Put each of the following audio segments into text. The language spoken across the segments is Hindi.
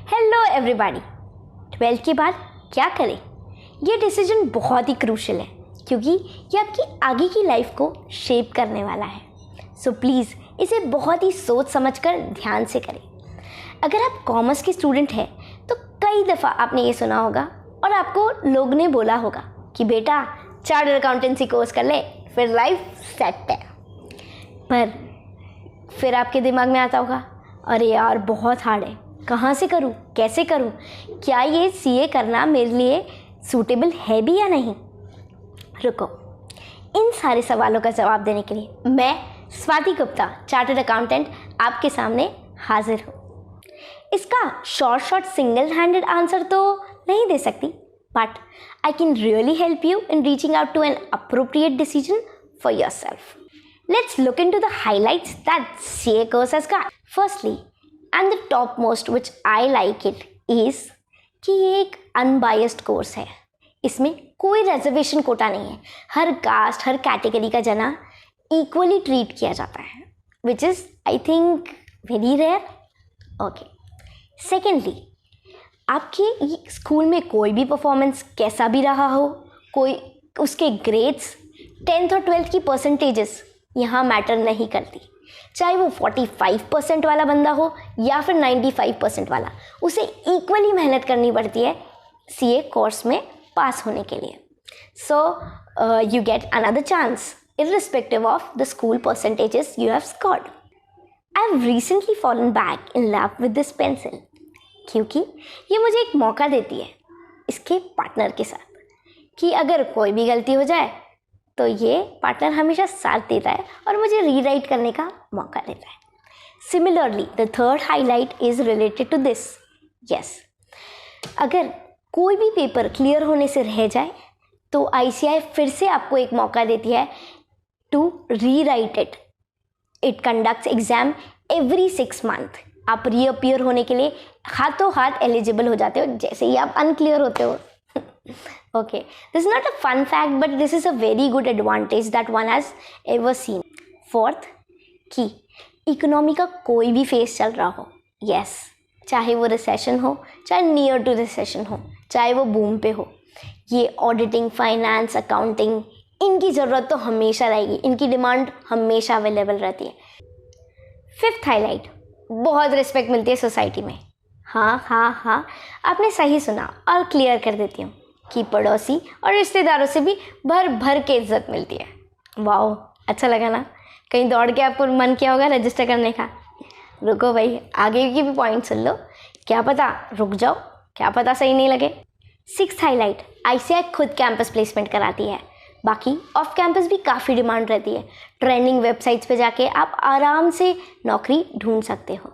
Hello everybody. 12th के बाद क्या करें, ये डिसीजन बहुत ही क्रूशियल है क्योंकि ये आपकी आगे की लाइफ को शेप करने वाला है। सो प्लीज़ इसे बहुत ही सोच समझकर ध्यान से करें। अगर आप कॉमर्स के स्टूडेंट हैं तो कई दफ़ा आपने ये सुना होगा और आपको लोग ने बोला होगा कि बेटा चार्टर्ड अकाउंटेंसी कोर्स कर ले, फिर लाइफ सेट है। पर फिर आपके दिमाग में आता होगा, अरे यार बहुत हार्ड है, कहाँ से करूँ, कैसे करूँ, क्या ये सीए करना मेरे लिए सूटेबल है भी या नहीं। रुको, इन सारे सवालों का जवाब देने के लिए मैं स्वाति गुप्ता, चार्टर्ड अकाउंटेंट, आपके सामने हाजिर हूँ। इसका शॉर्ट सिंगल हैंडेड आंसर तो नहीं दे सकती, but I can really help you in reaching out to an appropriate decision for yourself. Let's look into the highlights that CA course has got. Firstly, and the topmost which I like it is कि ये एक unbiased course है। इसमें कोई reservation कोटा नहीं है। हर कास्ट, हर कैटेगरी का जना equally treat किया जाता है, which is I think very rare. Okay. Secondly, आपके स्कूल में कोई भी परफॉर्मेंस कैसा भी रहा हो, कोई उसके ग्रेड्स 10th और 12th की परसेंटेजेस यहाँ मैटर नहीं करती। चाहे वो 45% वाला बंदा हो या फिर 95% वाला, उसे इक्वली मेहनत करनी पड़ती है सीए कोर्स में पास होने के लिए। So you get another chance irrespective of the school percentages you have scored. I've recently fallen back in love with this pencil क्योंकि ये मुझे एक मौका देती है इसके पार्टनर के साथ कि अगर कोई भी गलती हो जाए तो ये पार्टनर हमेशा साथ देता है और मुझे रीराइट करने का मौका देता है। Similarly the third highlight is related to this. Yes, अगर कोई भी पेपर क्लियर होने से रह जाए तो आईसीआई फिर से आपको एक मौका देती है to rewrite it. It conducts exam every 6 month. आप रीअपियर होने के लिए हाथों हाथ एलिजिबल हो जाते हो जैसे ही आप अनक्लियर होते हो। Okay, this is not a fun fact, but this is a very good advantage that one has ever seen. Fourth, कि इकोनॉमी का कोई भी फेस चल रहा हो, yes, चाहे वो रिसेशन हो, चाहे नियर टू रिसेशन हो, चाहे वो बूम पे हो, ये ऑडिटिंग, फाइनेंस, अकाउंटिंग, इनकी ज़रूरत तो हमेशा रहेगी, इनकी डिमांड हमेशा अवेलेबल रहती है। फिफ्थ हाईलाइट, बहुत रिस्पेक्ट मिलती है सोसाइटी में। हाँ, आपने सही सुना और क्लियर कर देती हूँ कि पड़ोसी और रिश्तेदारों से भी भर भर के इज्जत मिलती है। वाओ, अच्छा लगा ना? कहीं दौड़ के आपको मन किया होगा रजिस्टर करने का। रुको भाई, आगे की भी पॉइंट सुन लो, क्या पता रुक जाओ, क्या पता सही नहीं लगे। सिक्स्थ हाईलाइट, आईसीआई खुद कैंपस प्लेसमेंट कराती है, बाकी ऑफ कैंपस भी काफ़ी डिमांड रहती है। ट्रेंडिंग वेबसाइट्स पे जाके आप आराम से नौकरी ढूंढ सकते हो।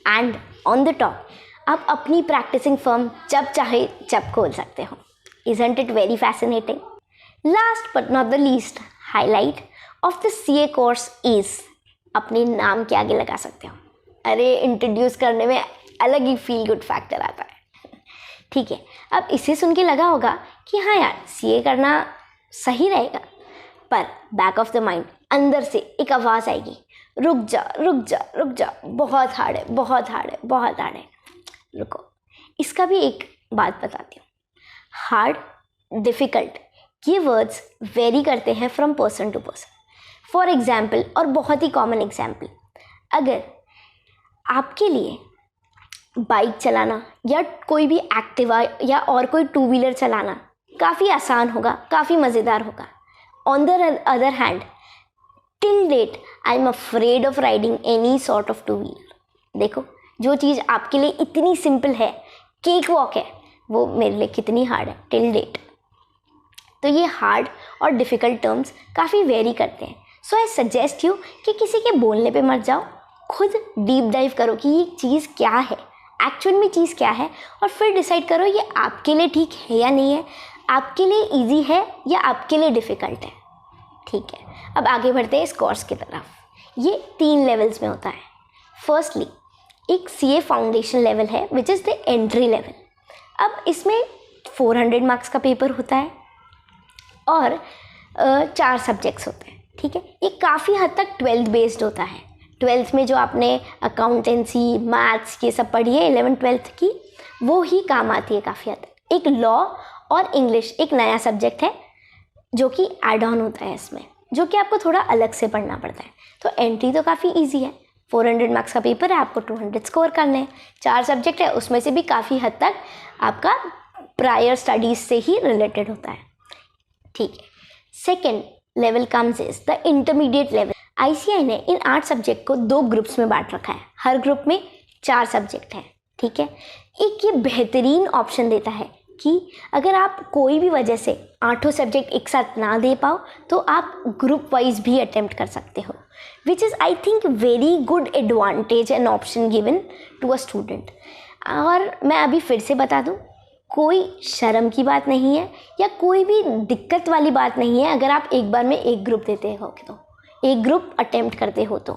एंड ऑन द टॉप, आप अपनी प्रैक्टिसिंग फर्म जब चाहे जब खोल सकते हो। Isn't it very fascinating? Last but not the least, highlight of the CA course is अपने नाम के आगे लगा सकते हो। अरे इंट्रोड्यूस करने में अलग ही फील गुड फैक्टर आता है। ठीक है, अब इसे सुन के लगा होगा कि हाँ यार CA करना सही रहेगा, पर बैक ऑफ द माइंड अंदर से एक आवाज़ आएगी, रुक जा, बहुत हार्ड है। रुको, इसका भी एक बात बताती हूँ। हार्ड, डिफ़िकल्ट, ये वर्ड्स वेरी करते हैं from person to person. For example, और बहुत ही कॉमन एग्ज़ाम्पल, अगर आपके लिए बाइक चलाना या कोई भी एक्टिवा या और कोई 2 व्हीलर चलाना काफ़ी आसान होगा, काफ़ी मज़ेदार होगा। On the other hand, till date I am afraid of riding any sort of 2 wheeler. देखो, जो चीज़ आपके लिए इतनी सिंपल है, केक वॉक है, वो मेरे लिए कितनी हार्ड है टिल डेट। तो ये हार्ड और डिफ़िकल्ट टर्म्स काफ़ी वेरी करते हैं। सो आई सजेस्ट यू कि किसी के बोलने पे मत जाओ, खुद डीप डाइव करो कि ये चीज़ क्या है, एक्चुअल में चीज़ क्या है, और फिर डिसाइड करो ये आपके लिए ठीक है या नहीं है, आपके लिए ईजी है या आपके लिए डिफ़िकल्ट है। ठीक है, अब आगे बढ़ते हैं इस कोर्स की तरफ। ये 3 लेवल्स में होता है। फर्स्टली, एक CA फाउंडेशन लेवल है which is the entry level. अब इसमें 400 मार्क्स का पेपर होता है और 4 सब्जेक्ट्स होते हैं। ठीक है, ये काफ़ी हद तक 12th बेस्ड होता है। ट्वेल्थ में जो आपने अकाउंटेंसी, मैथ्स ये सब पढ़ी है 11th-12th की, वो ही काम आती है काफ़ी हद तक। एक लॉ और इंग्लिश एक नया सब्जेक्ट है जो कि ऐड ऑन होता है इसमें, जो कि आपको थोड़ा अलग से पढ़ना पड़ता है। तो एंट्री तो काफ़ी ईजी है, 400 मार्क्स का पेपर है, आपको 200 स्कोर करने हैं। 4 सब्जेक्ट है, उसमें से भी काफ़ी हद तक आपका प्रायर स्टडीज़ से ही रिलेटेड होता है, ठीक है। Second level comes is the intermediate level. ICAI ने इन 8 सब्जेक्ट को 2 ग्रुप्स में बांट रखा है, हर ग्रुप में 4 सब्जेक्ट हैं, ठीक है। एक ये बेहतरीन ऑप्शन देता है कि अगर आप कोई भी वजह से 8 सब्जेक्ट एक साथ ना दे पाओ तो आप ग्रुप वाइज भी अटेम्प्ट कर सकते हो, which is I think very good advantage and option given to a student. और मैं अभी फिर से बता दूं, कोई शर्म की बात नहीं है या कोई भी दिक्कत वाली बात नहीं है अगर आप एक बार में एक ग्रुप देते हो तो, एक ग्रुप अटेम्प्ट करते हो तो।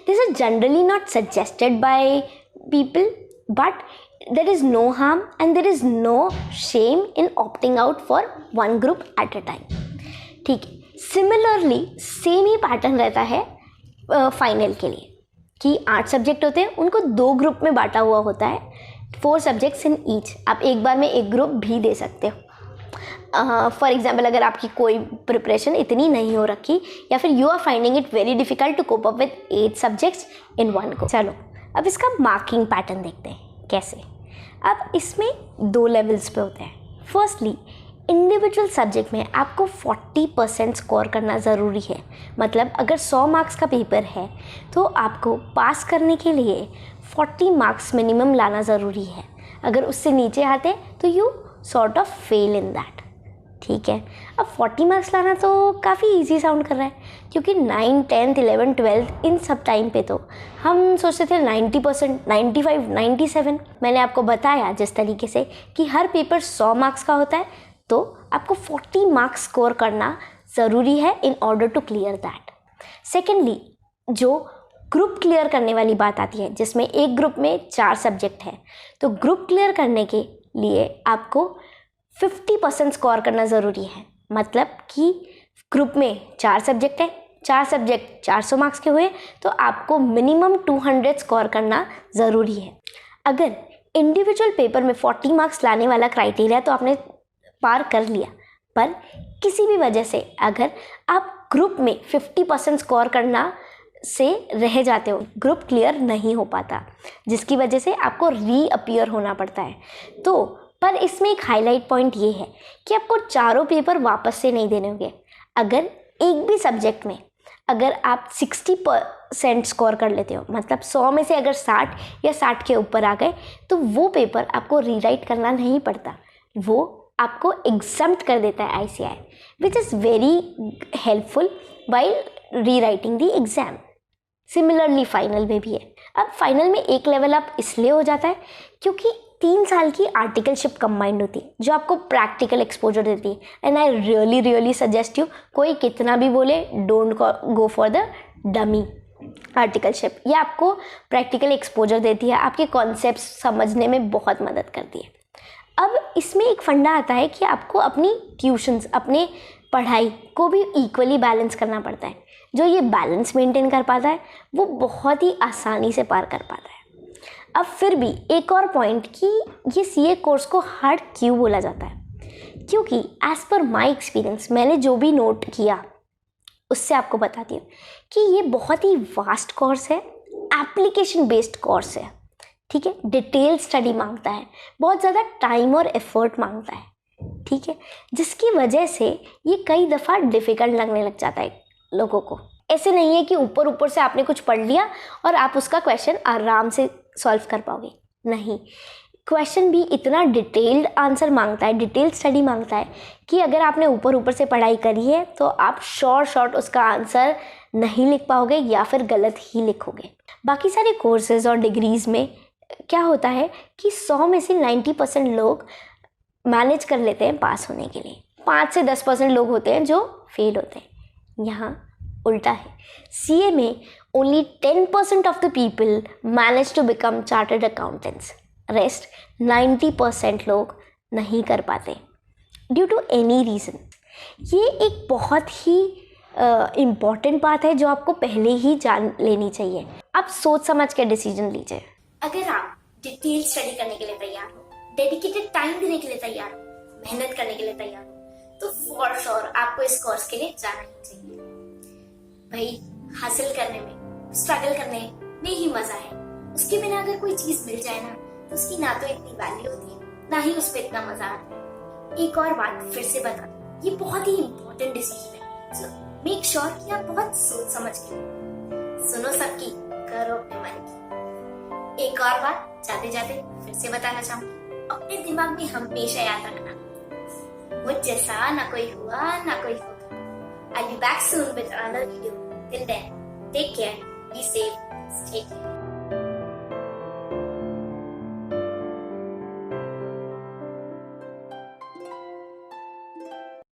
This is generally not suggested by people, but there is no harm and there is no shame in opting out for one group at a time, ठीक है। सिमिलरली सेम ही पैटर्न रहता है फाइनल के लिए कि 8 सब्जेक्ट होते हैं, उनको 2 ग्रुप में बांटा हुआ होता है, 4 सब्जेक्ट्स इन ईच। आप एक बार में एक ग्रुप भी दे सकते हो। फॉर एग्जाम्पल अगर आपकी कोई प्रिपरेशन इतनी नहीं हो रखी या फिर you are finding it very difficult to cope up with 8 subjects in one go. चलो अब इसका मार्किंग पैटर्न देखते हैं कैसे। अब इसमें 2 लेवल्स पे होते हैं। फर्स्टली इंडिविजुअल सब्जेक्ट में आपको 40% स्कोर करना ज़रूरी है। मतलब अगर 100 मार्क्स का पेपर है तो आपको पास करने के लिए 40 मार्क्स मिनिमम लाना ज़रूरी है। अगर उससे नीचे आते तो you sort of fail in that, ठीक है। अब 40 मार्क्स लाना तो काफ़ी इजी साउंड कर रहा है, क्योंकि 9, 10th, 11th, 12th इन सब टाइम पे तो हम सोचते थे 90%, 95, 97। मैंने आपको बताया जिस तरीके से कि हर पेपर 100 मार्क्स का होता है, तो आपको 40 मार्क्स स्कोर करना ज़रूरी है in order to clear that. Secondly जो ग्रुप क्लियर करने वाली बात आती है, जिसमें एक ग्रुप में 4 सब्जेक्ट है, तो ग्रुप क्लियर करने के लिए आपको 50% स्कोर करना ज़रूरी है। मतलब कि ग्रुप में 4 सब्जेक्ट है, 4 सब्जेक्ट 400 मार्क्स के हुए, तो आपको मिनिमम 200 स्कोर करना ज़रूरी है। अगर इंडिविजुअल पेपर में 40 मार्क्स लाने वाला क्राइटेरिया तो आपने पार कर लिया, पर किसी भी वजह से अगर आप ग्रुप में 50% स्कोर करना से रह जाते हो, ग्रुप क्लियर नहीं हो पाता, जिसकी वजह से आपको रीअपियर होना पड़ता है। तो पर इसमें एक हाईलाइट पॉइंट ये है कि आपको चारों पेपर वापस से नहीं देने होंगे। अगर एक भी सब्जेक्ट में अगर आप 60% स्कोर कर लेते हो, मतलब 100 में से अगर 60 या 60 के ऊपर आ गए, तो वो पेपर आपको रीराइट करना नहीं पड़ता, वो आपको एग्जम्प्ट कर देता है ICAI, which is very helpful while rewriting the exam. Similarly final में भी है। अब फाइनल में एक लेवल अप इसलिए हो जाता है क्योंकि 3 साल की आर्टिकलशिप कंबाइंड होती है, जो आपको प्रैक्टिकल एक्सपोजर देती है। And I really suggest you, कोई कितना भी बोले, don't go for the dummy articleship. ये आपको प्रैक्टिकल एक्सपोजर देती है, आपके कॉन्सेप्ट समझने में बहुत मदद करती है। अब इसमें एक फंडा आता है कि आपको अपनी ट्यूशन्स, अपने पढ़ाई को भी इक्वली बैलेंस करना पड़ता है। जो ये बैलेंस मेंटेन कर पाता है वो बहुत ही आसानी से पार कर पाता है। अब फिर भी एक और पॉइंट कि ये CA कोर्स को हार्ड क्यों बोला जाता है, क्योंकि एज़ पर माई एक्सपीरियंस, मैंने जो भी नोट किया उससे आपको बताती हूँ कि ये बहुत ही वास्ट कोर्स है, एप्लीकेशन बेस्ड कोर्स है, ठीक है। डिटेल स्टडी मांगता है, बहुत ज़्यादा टाइम और एफर्ट मांगता है, ठीक है, जिसकी वजह से ये कई दफ़ा डिफ़िकल्ट लगने लग जाता है लोगों को। ऐसे नहीं है कि ऊपर ऊपर से आपने कुछ पढ़ लिया और आप उसका क्वेश्चन आराम से सॉल्व कर पाओगे, नहीं। क्वेश्चन भी इतना डिटेल्ड आंसर मांगता है, डिटेल स्टडी मांगता है कि अगर आपने ऊपर ऊपर से पढ़ाई करी है तो आप शॉर्ट उसका आंसर नहीं लिख पाओगे या फिर गलत ही लिखोगे। बाकी सारे कोर्सेज और डिग्रीज़ में क्या होता है कि 100 में से 90% लोग मैनेज कर लेते हैं पास होने के लिए, 5 से 10% लोग होते हैं जो फेल होते हैं। यहाँ उल्टा है, CA में only 10% of the people manage to become chartered accountants, rest 90% लोग नहीं कर पाते ड्यू टू एनी रीज़न। ये एक बहुत ही इम्पॉर्टेंट बात है जो आपको पहले ही जान लेनी चाहिए। आप सोच समझ के डिसीजन लीजिए। अगर आप डिटेल स्टडी करने के लिए तैयार हो, डेडिकेटेड टाइम देने के लिए तैयार हो, मेहनत करने के लिए तैयार हो, तो फॉर श्योर आपको इस कोर्स के लिए जाना ही चाहिए। भाई, हासिल करने में, स्ट्रगल करने में ही मजा है। उसके बिना अगर कोई चीज मिल जाए ना, तो उसकी ना तो इतनी वैल्यू होती है, ना ही उस पर इतना मजा आता है। एक और बात फिर से बता दूं, ये बहुत ही इम्पोर्टेंट डिसीजन है, सो मेक श्योर कि आप बहुत सोच समझ के सुनो सबकी, करो अपने मन की। एक और बात जाते जाते फिर से बताना चाहूंगी, अपने दिमाग में हमेशा याद रखना, मुझ जैसा ना कोई हुआ ना कोई होगा। I'll be back soon with another video. Till then, take care, be safe, stay tuned.